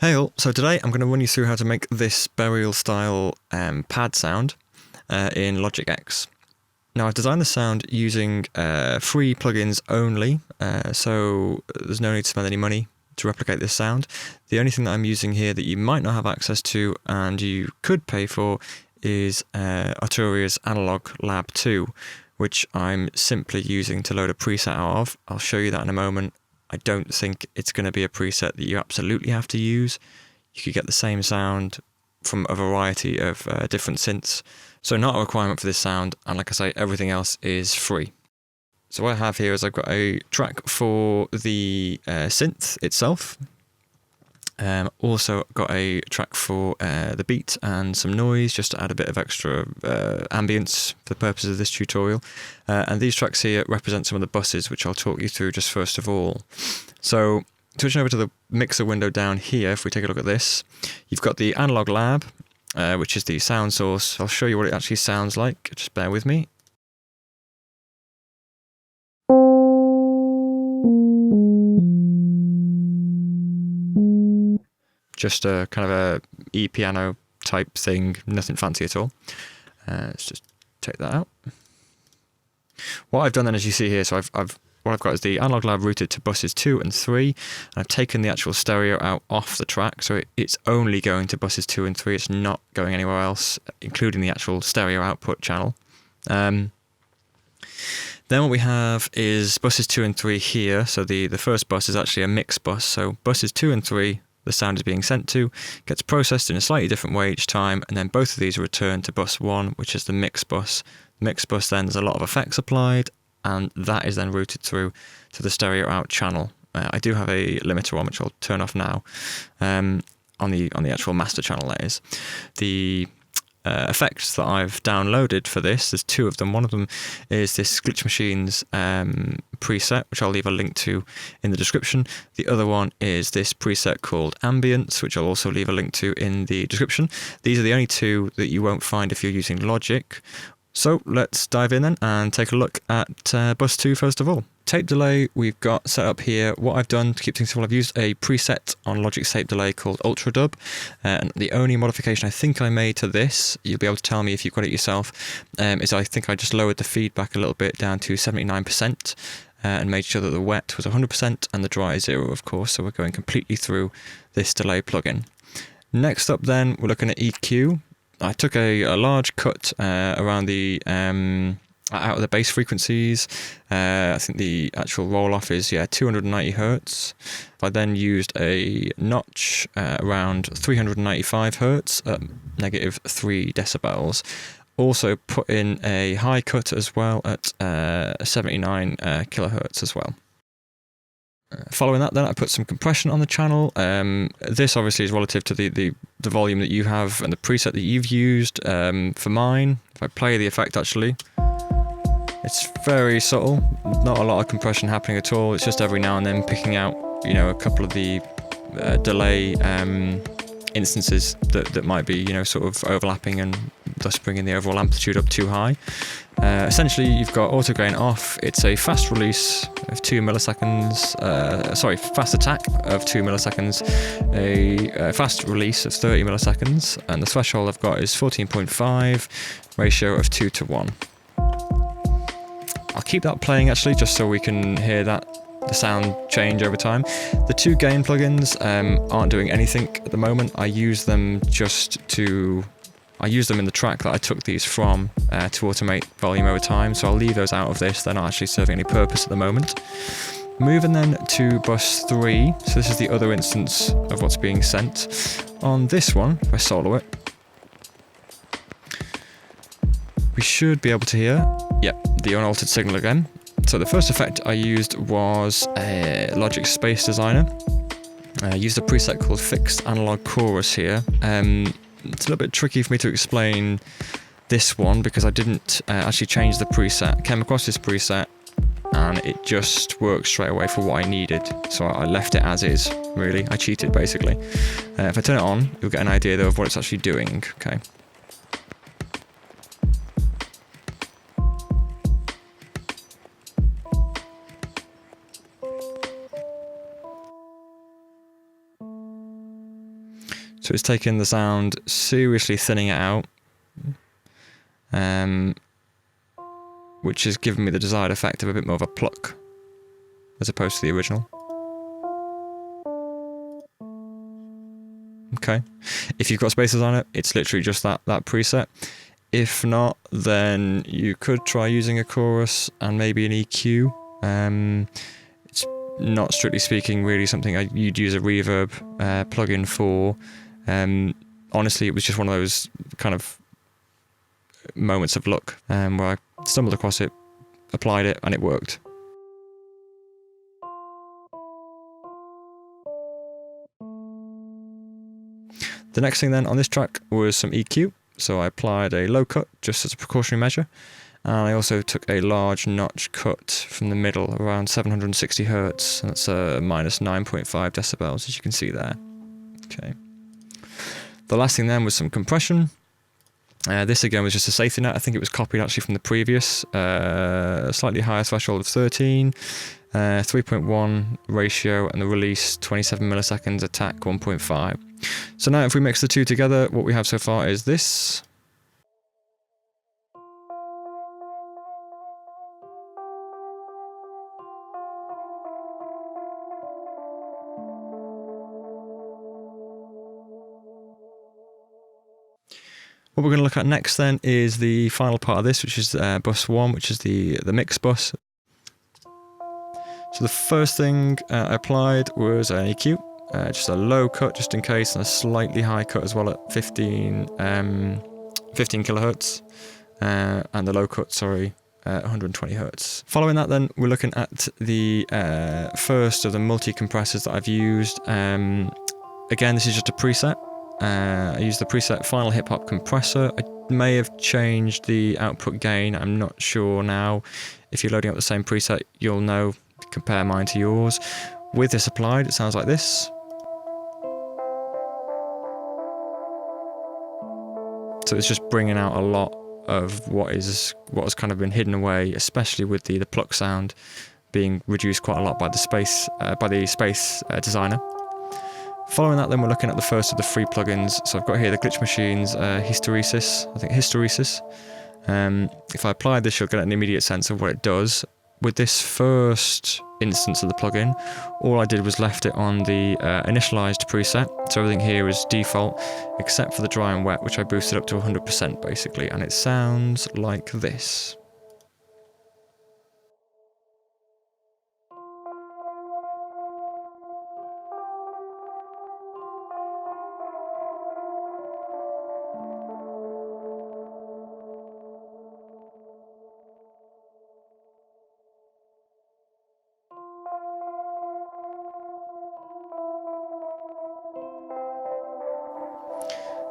Hey all, so today I'm going to run you through how to make this burial style pad sound in Logic X. Now I've designed the sound using free plugins only, so there's no need to spend any money to replicate this sound. The only thing that I'm using here that you might not have access to and you could pay for is Arturia's Analog Lab 2, which I'm simply using to load a preset out of. I'll show you that in a moment. I don't think it's going to be a preset that you absolutely have to use. You could get the same sound from a variety of different synths. So not a requirement for this sound, and like I say, everything else is free. So what I have here is I've got a track for the synth itself. Also got a track for the beat and some noise, just to add a bit of extra ambience for the purposes of this tutorial. And these tracks here represent some of the buses, which I'll talk you through just first of all. So switching over to the mixer window down here, if we take a look at this, you've got the Analog Lab, which is the sound source. I'll show you what it actually sounds like, just bear with me. Just a kind of a E-piano type thing, nothing fancy at all. Let's just take that out. What I've done then, as you see here, so what I've got is the Analog Lab routed to buses 2 and 3, and I've taken the actual stereo out off the track, so it's only going to buses 2 and 3, it's not going anywhere else, including the actual stereo output channel. Then what we have is buses 2 and 3 here, so the first bus is actually a mix bus, so buses 2 and 3, the sound is being sent to, gets processed in a slightly different way each time, and then both of these are returned to bus 1, which is the mix bus. Mix bus then there's a lot of effects applied, and that is then routed through to the stereo out channel. I do have a limiter on, which I'll turn off now, on the actual master channel, that is. The effects that I've downloaded for this, there's two of them. One of them is this Glitch Machines preset, which I'll leave a link to in the description. The other one is this preset called Ambience, which I'll also leave a link to in the description. These are the only two that you won't find if you're using Logic. So let's dive in then and take a look at bus 2 first of all. Tape delay we've got set up here. What I've done to keep things simple, I've used a preset on Logic's tape delay called Ultra Dub, and the only modification I think I made to this, you'll be able to tell me if you've got it yourself, is I think I just lowered the feedback a little bit down to 79%, and made sure that the wet was 100% and the dry 0, of course, so we're going completely through this delay plugin. Next up then, we're looking at EQ. I took a large cut around the out of the bass frequencies. I think the actual roll-off is 290 Hz. I then used a notch around 395 Hz at -3 decibels. Also put in a high cut as well at 79 kilohertz as well. Following that then, I put some compression on the channel. This obviously is relative to the volume that you have and the preset that you've used. For mine, if I play the effect actually, it's very subtle, not a lot of compression happening at all. It's just every now and then picking out, a couple of the delay instances that might be, sort of overlapping and thus bringing the overall amplitude up too high. Essentially, you've got auto gain off. It's a fast release of 2 milliseconds. Fast attack of 2 milliseconds. A fast release of 30 milliseconds, and the threshold I've got is 14.5, ratio of 2 to 1. I'll keep that playing actually, just so we can hear the sound change over time. The two gain plugins aren't doing anything at the moment. I use them in the track that I took these from to automate volume over time, so I'll leave those out of this. They're not actually serving any purpose at the moment. Moving then to bus 3, so this is the other instance of what's being sent. On this one, if I solo it, we should be able to hear, the unaltered signal again. So the first effect I used was Logic Space Designer. I used a preset called Fixed Analog Chorus here. It's a little bit tricky for me to explain this one because I didn't actually change the preset. I came across this preset and it just worked straight away for what I needed. So I left it as is, really. I cheated, basically. If I turn it on, you'll get an idea though of what it's actually doing. Okay. So it's taken the sound, seriously thinning it out, which has given me the desired effect of a bit more of a pluck, as opposed to the original. Okay, if you've got Space Designer, it's literally just that preset. If not, then you could try using a chorus and maybe an EQ. It's not strictly speaking really something you'd use a reverb plugin for. Honestly, it was just one of those kind of moments of luck where I stumbled across it, applied it, and it worked. The next thing then on this track was some EQ. So I applied a low cut just as a precautionary measure, and I also took a large notch cut from the middle around 760 Hz, and that's a minus 9.5 decibels, as you can see there. Okay. The last thing then was some compression. This again was just a safety net. I think it was copied actually from the previous, slightly higher threshold of 13, 3.1 ratio, and the release 27 milliseconds, attack 1.5. So now if we mix the two together, what we have so far is this. What we're going to look at next then is the final part of this, which is bus 1, which is the mix bus. So the first thing I applied was an EQ, just a low cut just in case, and a slightly high cut as well at 15 kilohertz, and the low cut, 120 hertz. Following that then, we're looking at the first of the multi-compressors that I've used. Again, this is just a preset. I used the preset Final Hip Hop Compressor. I may have changed the output gain, I'm not sure now. If you're loading up the same preset, you'll know, compare mine to yours. With this applied, it sounds like this. So it's just bringing out a lot of what has kind of been hidden away, especially with the pluck sound being reduced quite a lot by the Space Designer. Following that then, we're looking at the first of the free plugins. So I've got here the Glitch Machines Hysteresis. If I apply this, you'll get an immediate sense of what it does. With this first instance of the plugin, all I did was left it on the initialized preset. So everything here is default, except for the dry and wet, which I boosted up to 100% basically, and it sounds like this.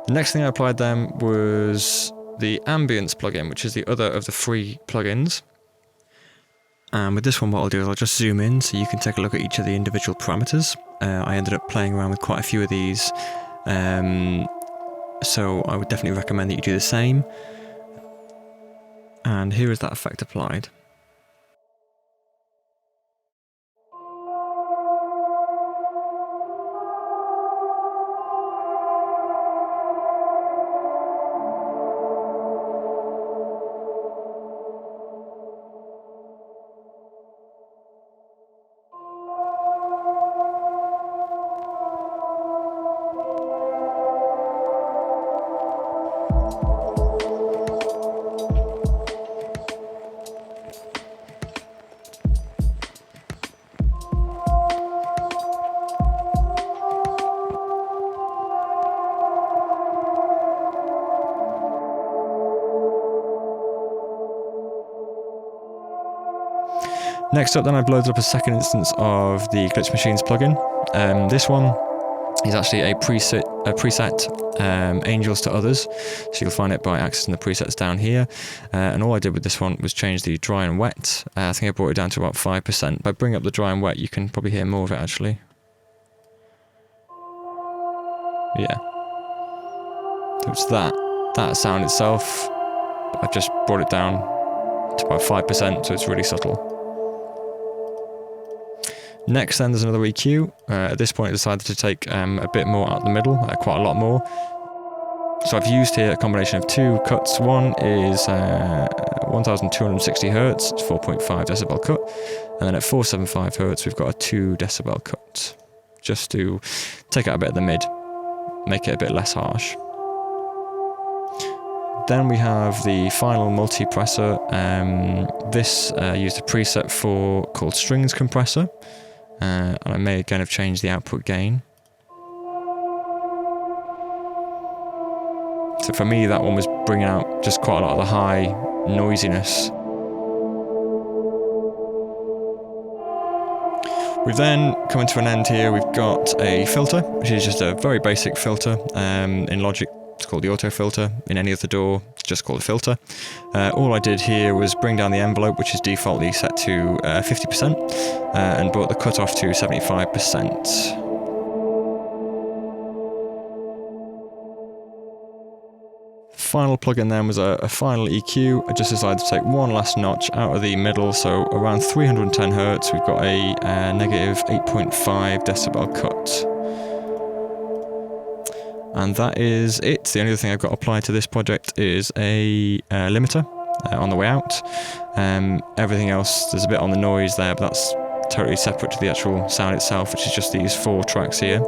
The next thing I applied then was the Ambience plugin, which is the other of the free plugins. And with this one, what I'll do is I'll just zoom in so you can take a look at each of the individual parameters. I ended up playing around with quite a few of these, so I would definitely recommend that you do the same. And here is that effect applied. Next up then, I've loaded up a second instance of the Glitch Machines plugin. This one is actually a preset Angels to Others, so you'll find it by accessing the presets down here. And all I did with this one was change the dry and wet. I think I brought it down to about 5%. If I bring up the dry and wet, you can probably hear more of it actually. Yeah. So it's that sound itself. I've just brought it down to about 5%, so it's really subtle. Next then there's another EQ. At this point I decided to take a bit more out the middle, quite a lot more. So I've used here a combination of two cuts. One is 1260 Hz, it's 4.5 decibel cut, and then at 475 Hz we've got a 2 decibel cut, just to take out a bit of the mid, make it a bit less harsh. Then we have the final multipressor. This used a preset called Strings Compressor, and I may again have changed the output gain. So for me, that one was bringing out just quite a lot of the high noisiness. We've then come to an end here. We've got a filter, which is just a very basic filter. In Logic, it's called the auto filter. In any other DAW, it's just called a filter. All I did here was bring down the envelope, which is defaultly set to 50%, and brought the cutoff to 75%. Final plugin then was a final EQ. I just decided to take one last notch out of the middle, so around 310 Hz we've got a negative 8.5 decibel cut. And that is it. The only other thing I've got applied to this project is a limiter on the way out. Everything else, there's a bit on the noise there, but that's totally separate to the actual sound itself, which is just these 4 tracks here.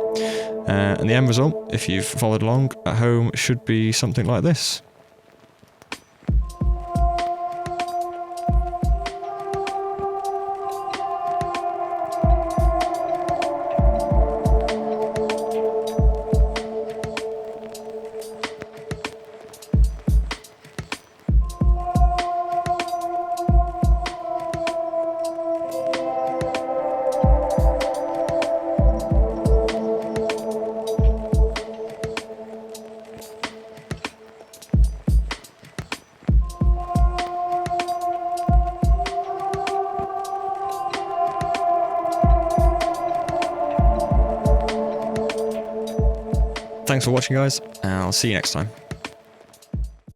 And the end result, if you've followed along at home, should be something like this. Thanks for watching, guys, and I'll see you next time.